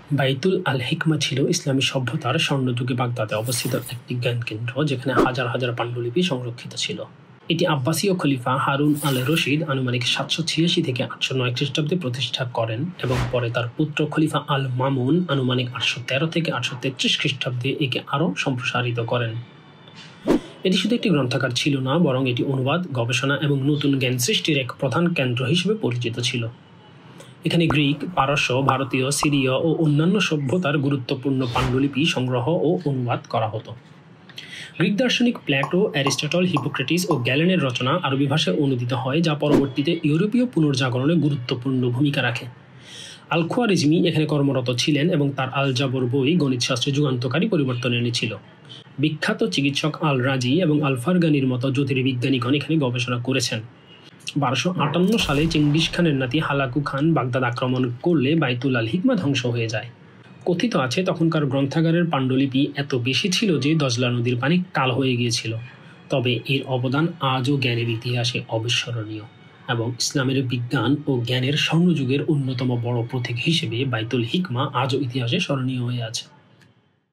বাইতুল আল হিকমা ছিল ইসলামী সভ্যতার স্বর্ণযুগে বাগদাদে অবস্থিত একটি জ্ঞান কেন্দ্র, যেখানে হাজার হাজার পাণ্ডুলিপি সংরক্ষিত ছিল। এটি আব্বাসীয় খলিফা হারুন আল রশিদ আনুমানিক 786 থেকে 809 খ্রিস্টাব্দে প্রতিষ্ঠা করেন এবং পরে তার পুত্র খলিফা আল মামুন আনুমানিক 813 থেকে 833 খ্রিস্টাব্দে একে আরও সম্প্রসারিত করেন। এটি শুধু একটি গ্রন্থাগার ছিল না, বরং এটি অনুবাদ, গবেষণা এবং নতুন জ্ঞান সৃষ্টির এক প্রধান কেন্দ্র হিসেবে পরিচিত ছিল। এখানে গ্রিক, পারস্য, ভারতীয়, সিরীয় ও অন্যান্য সভ্যতার গুরুত্বপূর্ণ পাণ্ডুলিপি সংগ্রহ ও অনুবাদ করা হতো। গ্রিক দার্শনিক প্ল্যাটো, অ্যারিস্টটল, হিপোক্রেটিস ও গ্যালেনের রচনা আরবি ভাষায় অনুদিত হয়, যা পরবর্তীতে ইউরোপীয় পুনর্জাগরণে গুরুত্বপূর্ণ ভূমিকা রাখে। আল খোয়ারিজমি এখানে কর্মরত ছিলেন এবং তার আল জাবর বই গণিতশাস্ত্রে যুগান্তকারী পরিবর্তন এনেছিল। বিখ্যাত চিকিৎসক আল রাজি এবং আল ফারগানির মতো জ্যোতির্বিজ্ঞানীগণ এখানে গবেষণা করেছেন। 1258 সালে চেঙ্গিস খানের নাতি হালাকু খান বাগদাদ আক্রমণ করলে বাইতুল আল হিকমা ধ্বংস হয়ে যায়। কথিত আছে তখনকার গ্রন্থাগারের পাণ্ডুলিপি এত বেশি ছিল যে দজলা নদীর পানি কাল হয়ে গিয়েছিল। তবে এর অবদান আজও জ্ঞানের ইতিহাসে অবিস্মরণীয় এবং ইসলামের বিজ্ঞান ও জ্ঞানের স্বর্ণযুগের অন্যতম বড় প্রতীক হিসেবে বাইতুল হিকমা আজও ইতিহাসে স্মরণীয় হয়ে আছে।